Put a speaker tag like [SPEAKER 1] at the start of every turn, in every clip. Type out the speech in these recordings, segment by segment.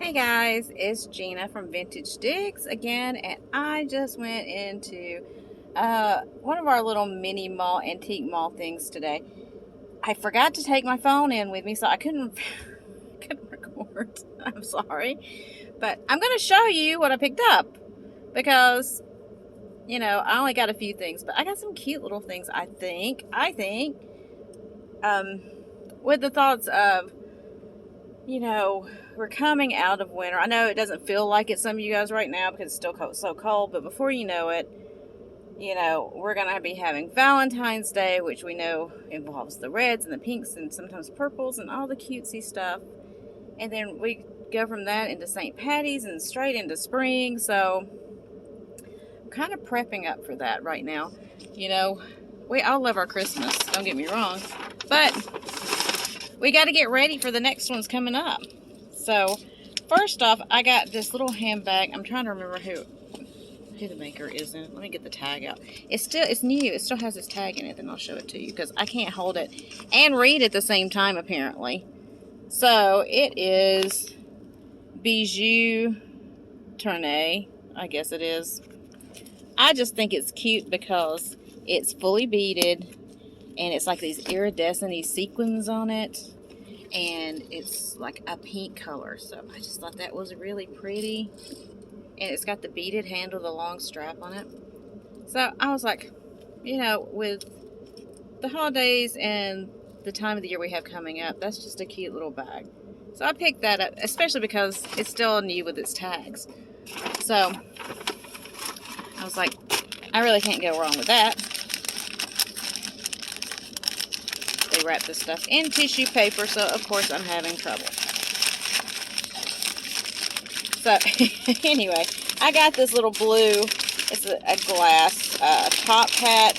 [SPEAKER 1] Hey guys, it's Gina from Vintage Digs again, and I just went into one of our little mini mall, antique mall things today. I forgot to take my phone in with me, so I couldn't couldn't record. I'm sorry, but I'm going to show you what I picked up because I only got a few things, but I got some cute little things. I think, um, with the thoughts of we're coming out of winter. I know it doesn't feel like it some of you guys right now because it's still so cold, but before you know it, we're going to be having Valentine's Day, which we know involves the reds and the pinks and sometimes purples and all the cutesy stuff. And then we go from that into St. Patty's and straight into spring. So I'm kind of prepping up for that right now. We all love our Christmas, don't get me wrong, but we got to get ready for the next one's coming up. So first off, I got this little handbag. I'm trying to remember who the maker is in it. Let me get the tag out. It's new. It still has its tag in it. Then I'll show it to you because I can't hold it and read at the same time apparently. So it is Bijou Tournay. I guess it is. I just think it's cute because it's fully beaded and it's like these iridescent sequins on it. And it's like a pink color, so I just thought that was really pretty. And it's got the beaded handle, the long strap on it. So I was like, with the holidays and the time of the year we have coming up, that's just a cute little bag. So I picked that up, especially because it's still new with its tags. So I was like, I really can't go wrong with that. They wrap this stuff in tissue paper, so of course I'm having trouble. So anyway, I got this little blue, it's a glass top hat.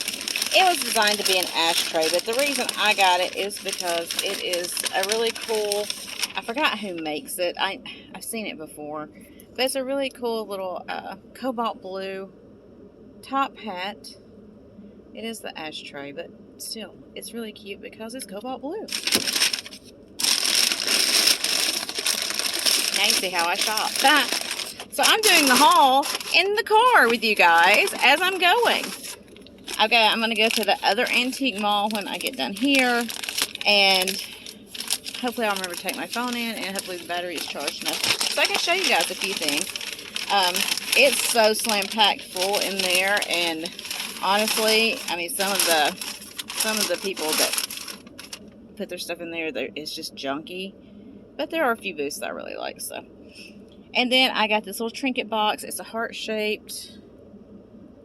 [SPEAKER 1] It was designed to be an ashtray, but the reason I got it is because it is a really cool, I forgot who makes it. I've seen it before, but it's a really cool little cobalt blue top hat. It is the ashtray, but still, it's really cute because it's cobalt blue. Now you see how I shop. So I'm doing the haul in the car with you guys as I'm going. Okay, I'm going to go to the other antique mall when I get done here. And hopefully I'll remember to take my phone in. And hopefully the battery is charged enough so I can show you guys a few things. It's so slam-packed full in there. And honestly, I mean, some of the people that put their stuff in there, it's just junky. But there are a few booths that I really like, so. And then I got this little trinket box. It's a heart-shaped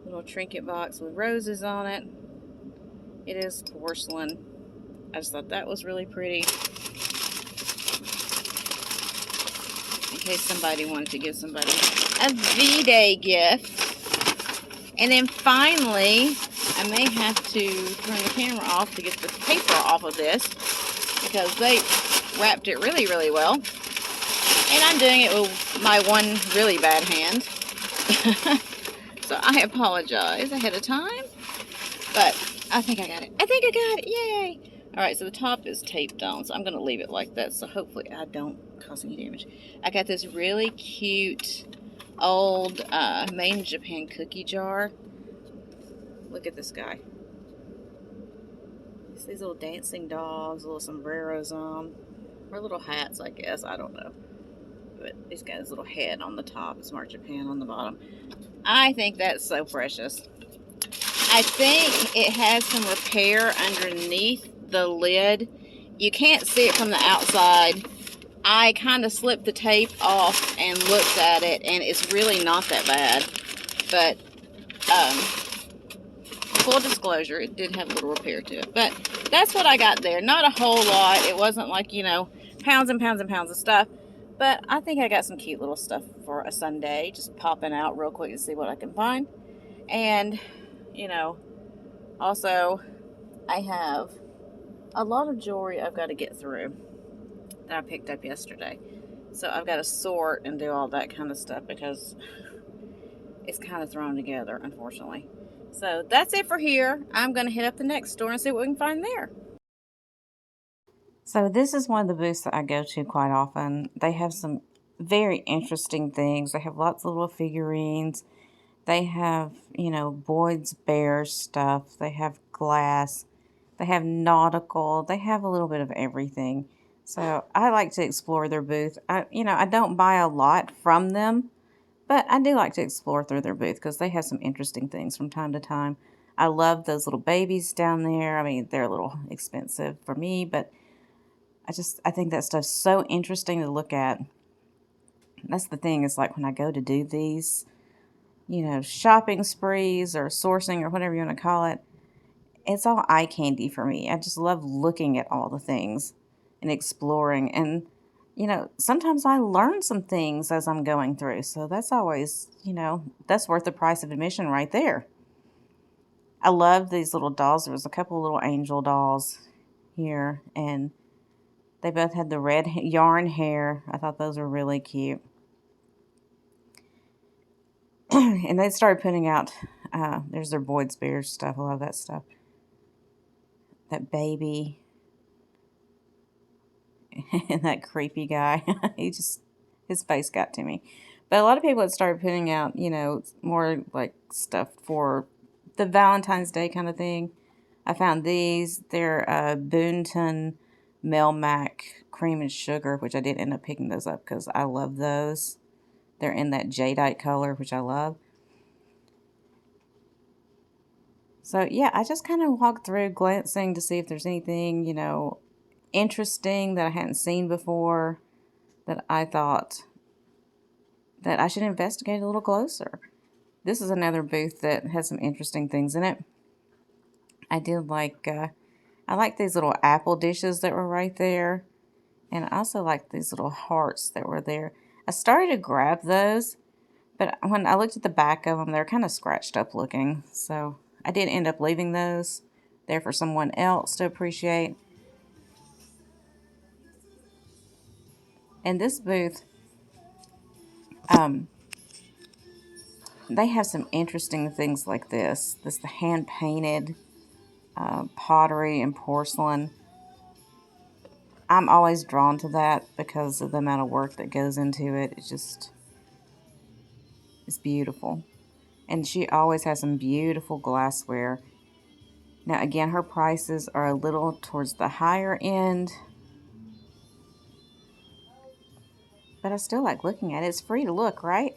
[SPEAKER 1] little trinket box with roses on it. It is porcelain. I just thought that was really pretty. In case somebody wanted to give somebody a V-Day gift. And then finally, I may have to turn the camera off to get the paper off of this because they wrapped it really, really well. And I'm doing it with my one really bad hand. So I apologize ahead of time. But I think I got it. I think I got it. Yay! Alright, so the top is taped on, so I'm going to leave it like that. So hopefully I don't cause any damage. I got this really cute old made in Japan cookie jar. Look at this guy. It's these little dancing dogs, little sombreros on, or little hats, I guess. I don't know. But he's got his little head on the top. It's marked Japan on the bottom. I think that's so precious. I think it has some repair underneath the lid. You can't see it from the outside. I kind of slipped the tape off and looked at it, and it's really not that bad. But, full disclosure, it did have a little repair to it. But that's what I got there. Not a whole lot. It wasn't like, pounds and pounds and pounds of stuff. But I think I got some cute little stuff for a Sunday. Just popping out real quick to see what I can find. And, also, I have a lot of jewelry I've got to get through that I picked up yesterday. So I've got to sort and do all that kind of stuff because it's kind of thrown together, unfortunately. So that's it for here. I'm going to hit up the next store and see what we can find there. So this is one of the booths that I go to quite often. They have some very interesting things. They have lots of little figurines. They have, Boyd's Bear stuff. They have glass. They have nautical. They have a little bit of everything. So I like to explore their booth. I don't buy a lot from them, but I do like to explore through their booth because they have some interesting things from time to time. I love those little babies down there. I mean, they're a little expensive for me, but I think that stuff's so interesting to look at. That's the thing, is like when I go to do these, shopping sprees or sourcing or whatever you want to call it, it's all eye candy for me. I just love looking at all the things and exploring. And, sometimes I learn some things as I'm going through. So that's always, that's worth the price of admission right there. I love these little dolls. There was a couple little angel dolls here, and they both had the red yarn hair. I thought those were really cute. And they started putting out, there's their Boyd's Bear stuff. I love that stuff. That baby and that creepy guy. His face got to me. But a lot of people had started putting out, more like stuff for the Valentine's Day kind of thing. I found these. They're Boonton Melmac Cream and Sugar, which I did end up picking those up because I love those. They're in that jadeite color, which I love. So, yeah, I just kind of walked through glancing to see if there's anything, interesting that I hadn't seen before that I thought that I should investigate a little closer. This is another booth that has some interesting things in it. I did like, I like these little apple dishes that were right there. And I also like these little hearts that were there. I started to grab those, but when I looked at the back of them, they're kind of scratched up looking. So I did end up leaving those there for someone else to appreciate. And this booth, they have some interesting things like this. This is the hand-painted pottery and porcelain. I'm always drawn to that because of the amount of work that goes into it. It's beautiful. And she always has some beautiful glassware. Now, again, her prices are a little towards the higher end, but I still like looking at it. It's free to look, right?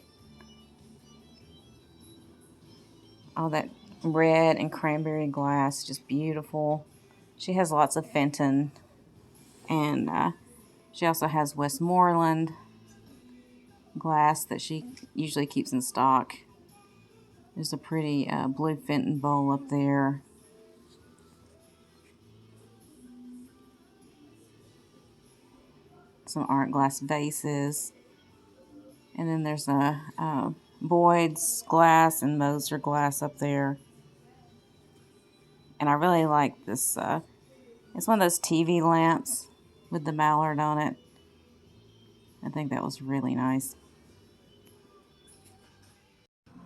[SPEAKER 1] All that red and cranberry glass, just beautiful. She has lots of Fenton, and she also has Westmoreland glass that she usually keeps in stock. There's a pretty blue Fenton bowl up there. Some art glass vases. And then there's a Boyd's glass and Moser glass up there. And I really like this. It's one of those TV lamps with the mallard on it. I think that was really nice.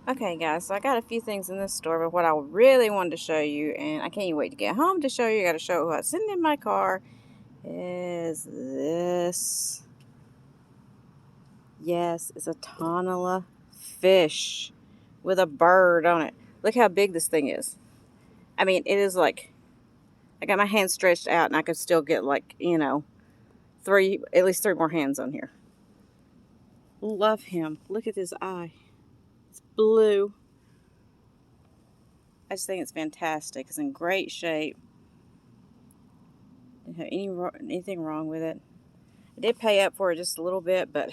[SPEAKER 1] Okay, guys, so I got a few things in this store, but what I really wanted to show you, and I can't even wait to get home to show you, I got to show what's sitting in my car, is this. Yes, it's a Tonala fish with a bird on it. Look how big this thing is. I mean, it is like, I got my hand stretched out and I could still get like, at least three more hands on here. Love him. Look at his eye. It's blue. I just think it's fantastic. It's in great shape. Didn't have anything wrong with it. I did pay up for it just a little bit, but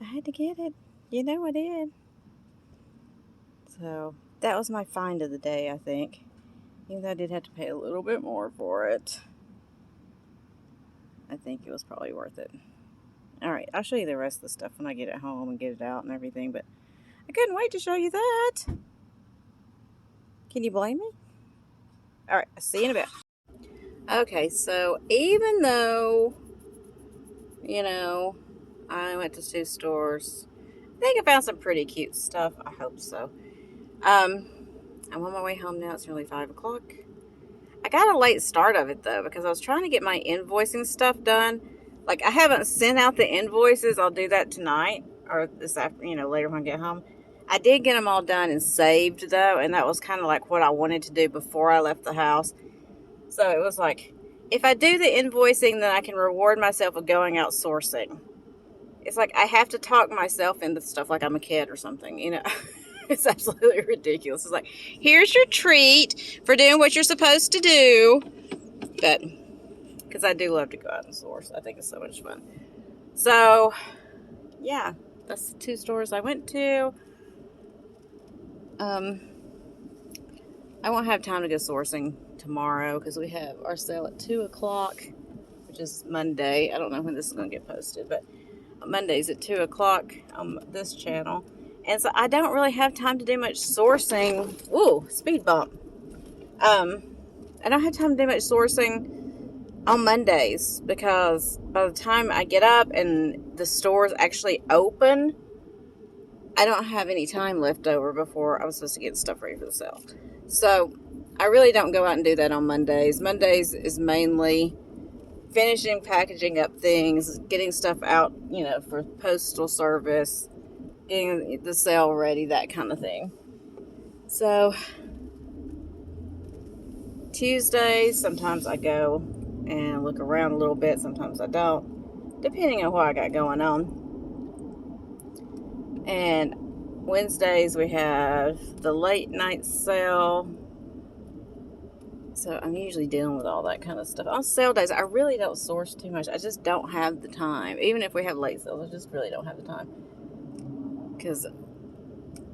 [SPEAKER 1] I had to get it. I did. So that was my find of the day, I think. Even though I did have to pay a little bit more for it, I think it was probably worth it. Alright, I'll show you the rest of the stuff when I get it home and get it out and everything, but I couldn't wait to show you that. Can you blame me? Alright, I'll see you in a bit. Okay, so even though, I went to two stores, I think I found some pretty cute stuff. I hope so. I'm on my way home now. It's nearly 5 o'clock. I got a late start of it, though, because I was trying to get my invoicing stuff done Like, I haven't sent out the invoices. I'll do that tonight or this after, later when I get home. I did get them all done and saved, though, and that was kind of like what I wanted to do before I left the house. So it was like, if I do the invoicing, then I can reward myself with going out sourcing. It's like I have to talk myself into stuff like I'm a kid or something, It's absolutely ridiculous. It's like, here's your treat for doing what you're supposed to do. But, because I do love to go out and source. I think it's so much fun. So, yeah, that's the 2 stores I went to. I won't have time to go sourcing tomorrow because we have our sale at 2 o'clock, which is Monday. I don't know when this is going to get posted, but Monday's at 2 o'clock on this channel. And so I don't really have time to do much sourcing. Ooh, speed bump. I don't have time to do much sourcing on Mondays because by the time I get up and the stores actually open, I don't have any time left over before I was supposed to get stuff ready for the sale. So I really don't go out and do that on Mondays. Mondays is mainly finishing packaging up things, getting stuff out, for postal service, getting the sale ready, that kind of thing. So Tuesdays, sometimes I go and look around a little bit. Sometimes I don't, depending on what I got going on. And Wednesdays, we have the late night sale. So I'm usually dealing with all that kind of stuff. On sale days, I really don't source too much. I just don't have the time. Even if we have late sales, I just really don't have the time. Because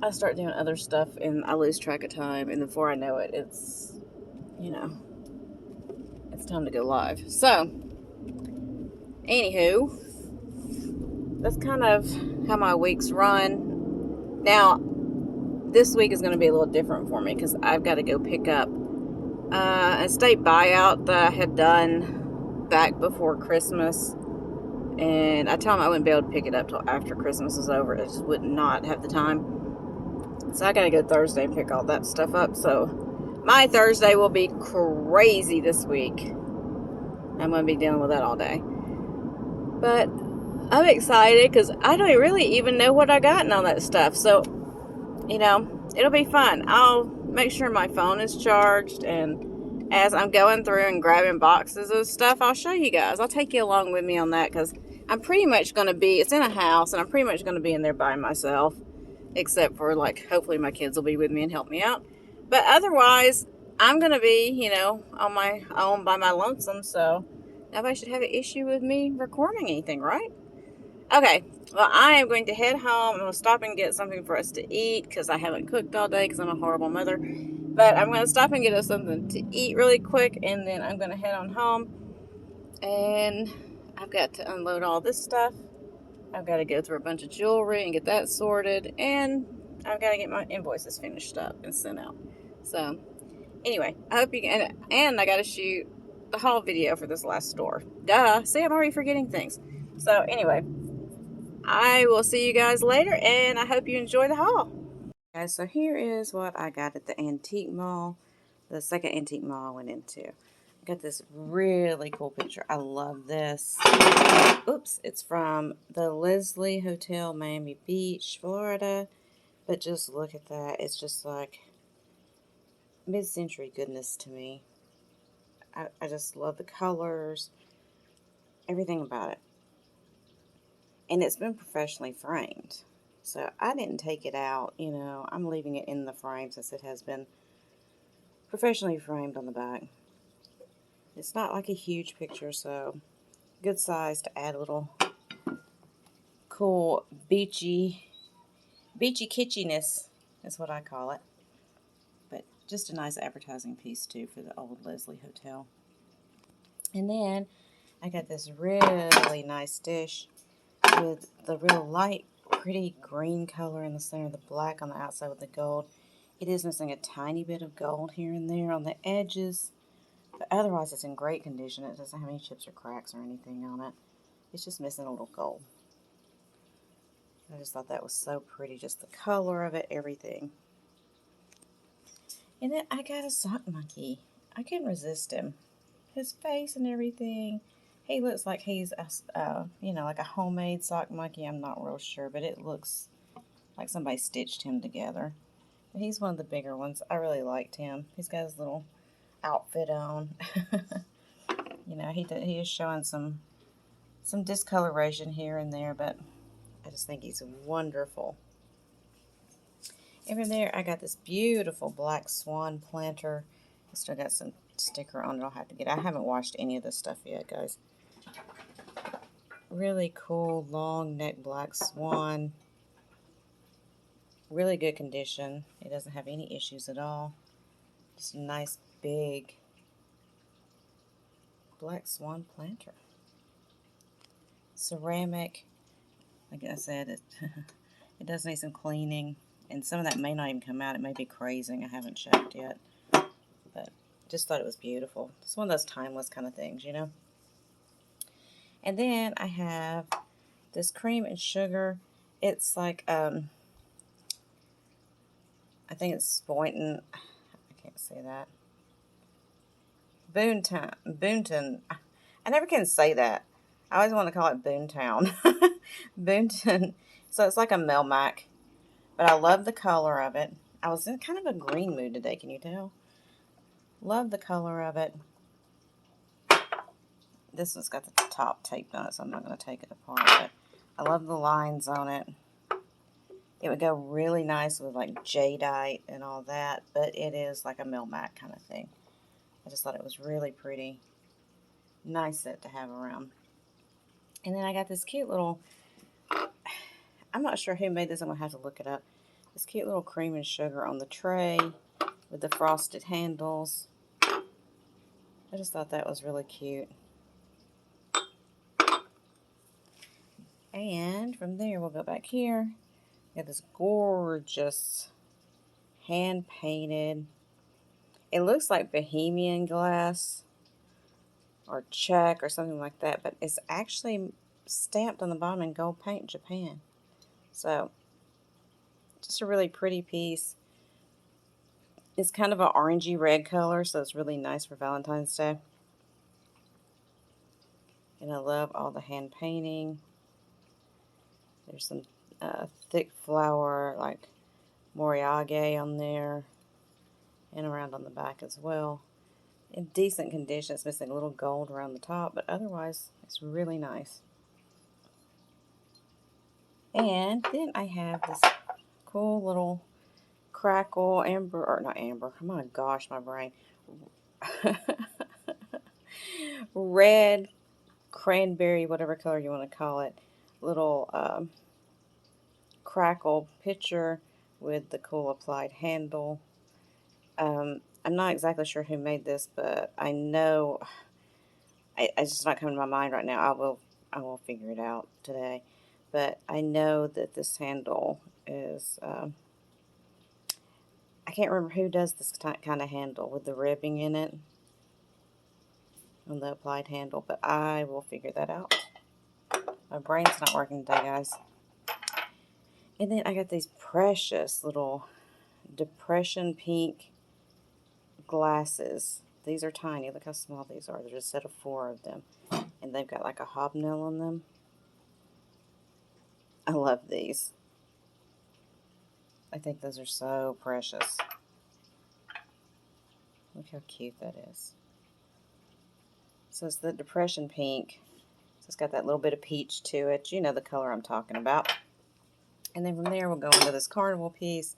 [SPEAKER 1] I start doing other stuff and I lose track of time. And before I know it, it's time to go live. So, anywho, that's kind of how my weeks run. Now, this week is going to be a little different for me because I've got to go pick up a state buyout that I had done back before Christmas. And I told him I wouldn't be able to pick it up till after Christmas was over. I just would not have the time. So I got to go Thursday and pick all that stuff up. So my Thursday will be crazy this week. I'm going to be dealing with that all day. But I'm excited because I don't really even know what I got and all that stuff. So, it'll be fun. I'll make sure my phone is charged. And as I'm going through and grabbing boxes of stuff, I'll show you guys. I'll take you along with me on that because I'm pretty much going to be, it's in a house, and I'm pretty much going to be in there by myself. Except for, hopefully my kids will be with me and help me out. But otherwise, I'm going to be, on my own by my lonesome. So nobody should have an issue with me recording anything, right? Okay. Well, I am going to head home. I'm going to stop and get something for us to eat because I haven't cooked all day because I'm a horrible mother. But I'm going to stop and get us something to eat really quick. And then I'm going to head on home. And I've got to unload all this stuff. I've got to go through a bunch of jewelry and get that sorted. And I've got to get my invoices finished up and sent out. So, anyway, I hope you can. And I got to shoot the haul video for this last store. Duh. See, I'm already forgetting things. So, anyway, I will see you guys later. And I hope you enjoy the haul. Guys, so here is what I got at the antique mall. The second antique mall I went into. I got this really cool picture. I love this. Oops, it's from the Leslie Hotel, Miami Beach, Florida. But just look at that. It's just like mid-century goodness to me. I just love the colors, everything about it. And it's been professionally framed. So I didn't take it out, I'm leaving it in the frame since it has been professionally framed on the back. It's not like a huge picture, so good size to add a little cool beachy kitschiness is what I call it. But just a nice advertising piece too for the old Leslie Hotel. And then I got this really nice dish with the real light, pretty green color in the center, the black on the outside with the gold. It is missing a tiny bit of gold here and there on the edges. But otherwise, it's in great condition. It doesn't have any chips or cracks or anything on it. It's just missing a little gold. I just thought that was so pretty. Just the color of it, everything. And then I got a sock monkey. I couldn't resist him. His face and everything. He looks like he's, you know, like a homemade sock monkey. I'm not real sure, but it looks like somebody stitched him together. But he's one of the bigger ones. I really liked him. He's got his little outfit on. You know, he is showing some discoloration here and there, but I just think he's wonderful. Over there, I got this beautiful black Swan planter. I still got some sticker on it I'll have to get. I haven't washed any of this stuff yet, guys. Really cool, long neck black Swan. Really good condition. It doesn't have any issues at all. Just a nice, big black Swan planter. Ceramic. Like I said, it does need some cleaning. And some of that may not even come out. It may be crazing. I haven't checked yet. But just thought it was beautiful. It's one of those timeless kind of things, you know. And then I have this cream and sugar. It's like, I think it's Boynton. I can't say that. Boonton. I never can say that. I always want to call it Boontown. Boonton. So it's like a Melmac. But I love the color of it. I was in kind of a green mood today, can you tell? Love the color of it. This one's got the top taped on it, so I'm not going to take it apart. But I love the lines on it. It would go really nice with like jadeite and all that, but it is like a Melmac kind of thing. I just thought it was really pretty. Nice set to have around. And then I got this cute little, I'm not sure who made this. I'm going to have to look it up. This cute little cream and sugar on the tray with the frosted handles. I just thought that was really cute. And from there, we'll go back here. Got this gorgeous hand-painted. It looks like Bohemian glass or Czech or something like that, but it's actually stamped on the bottom in gold paint, Japan. So, just a really pretty piece. It's kind of an orangey red color, so it's really nice for Valentine's Day. And I love all the hand painting. There's some thick flower like moriage on there and around on the back as well. In decent condition. It's missing a little gold around the top, but otherwise it's really nice. And then I have this cool little crackle amber, or not amber, oh my gosh, my brain. Red cranberry, whatever color you want to call it, little crackle pitcher with the cool applied handle. I'm not exactly sure who made this, but I know, it's just not coming to my mind right now. I will figure it out today. But I know that this handle is, I can't remember who does this kind of handle with the ribbing in it on the applied handle, but I will figure that out. My brain's not working today, guys. And then I got these precious little depression pink glasses. These are tiny. Look how small these are. There's a set of 4 of them. And they've got like a hobnail on them. I love these. I think those are so precious. Look how cute that is. So it's the depression pink. So it's got that little bit of peach to it. You know the color I'm talking about. And then from there we'll go into this carnival piece.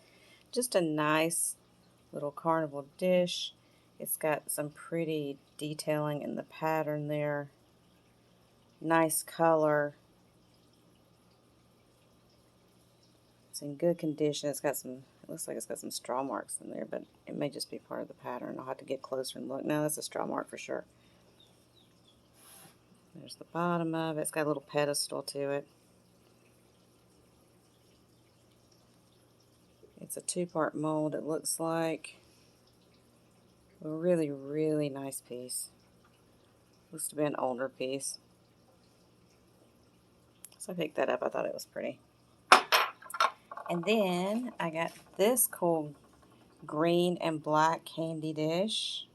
[SPEAKER 1] Just a nice little carnival dish. It's got some pretty detailing in the pattern there. Nice color. It's in good condition. It's got some, it looks like it's got some straw marks in there, but it may just be part of the pattern. I'll have to get closer and look. No, that's a straw mark for sure. There's the bottom of it. It's got a little pedestal to it. It's a 2-part mold, it looks like. A really, really nice piece. Looks to be an older piece. So I picked that up. I thought it was pretty. And then I got this cool green and black candy dish.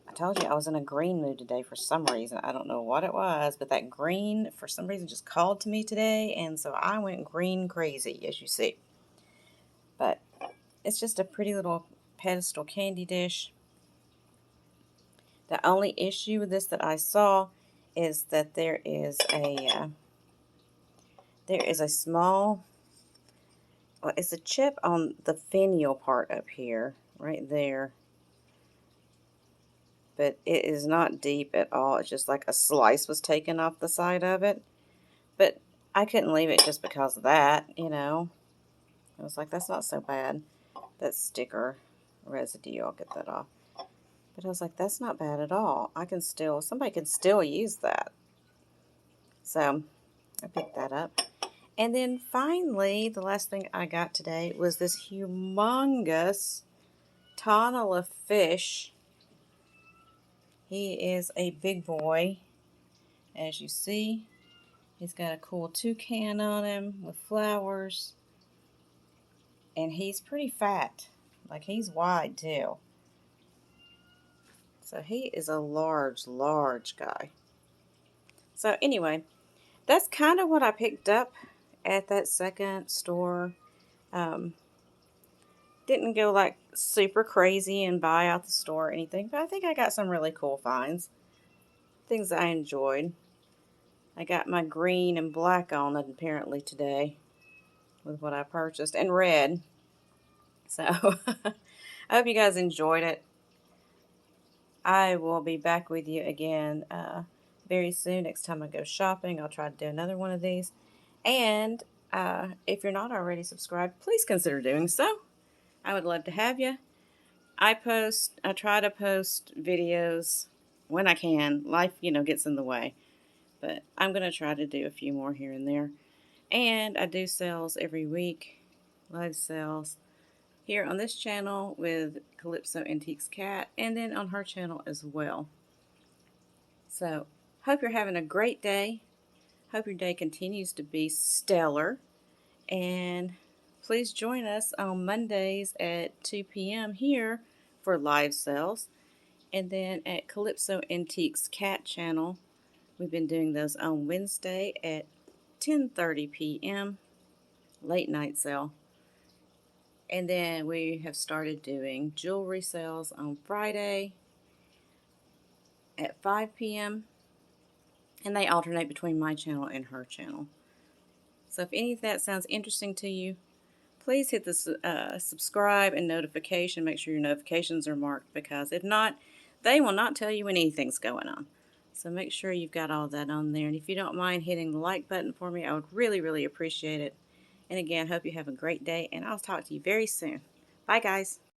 [SPEAKER 1] I told you I was in a green mood today for some reason. I don't know what it was, but that green, for some reason, just called to me today. And so I went green crazy, as you see. But it's just a pretty little pedestal candy dish. The only issue with this that I saw is that there is a small, well, it's a chip on the finial part up here, right there. But it is not deep at all. It's just like a slice was taken off the side of it. But I couldn't leave it just because of that, you know. I was like, that's not so bad. That sticker residue, I'll get that off. But I was like, that's not bad at all. Somebody can still use that. So I picked that up. And then finally, the last thing I got today was this humongous tunnel of fish. He is a big boy, as you see. He's got a cool toucan on him with flowers. And he's pretty fat. Like, he's wide, too. So he is a large, large guy. So anyway, that's kind of what I picked up at that second store. Didn't go like super crazy and buy out the store or anything, but I think I got some really cool finds. Things that I enjoyed. I got my green and black on it apparently today with what I purchased, and red. So I hope you guys enjoyed it. I will be back with you again very soon. Next time I go shopping, I'll try to do another one of these. And if you're not already subscribed, please consider doing so. I would love to have you. I try to post videos when I can. Life, gets in the way. But I'm going to try to do a few more here and there. And I do sales every week, live sales, here on this channel with Calypso Antiques Cat, and then on her channel as well. So, hope you're having a great day. Hope your day continues to be stellar. And please join us on Mondays at 2 p.m. here for live sales. And then at Calypso Antiques Cat channel, we've been doing those on Wednesday at 10:30 p.m. late night sale. And then we have started doing jewelry sales on Friday at 5 p.m. And they alternate between my channel and her channel. So if any of that sounds interesting to you, please hit the subscribe and notification. Make sure your notifications are marked, because if not, they will not tell you when anything's going on. So make sure you've got all that on there. And if you don't mind hitting the like button for me, I would really, really appreciate it. And again, hope you have a great day, and I'll talk to you very soon. Bye, guys.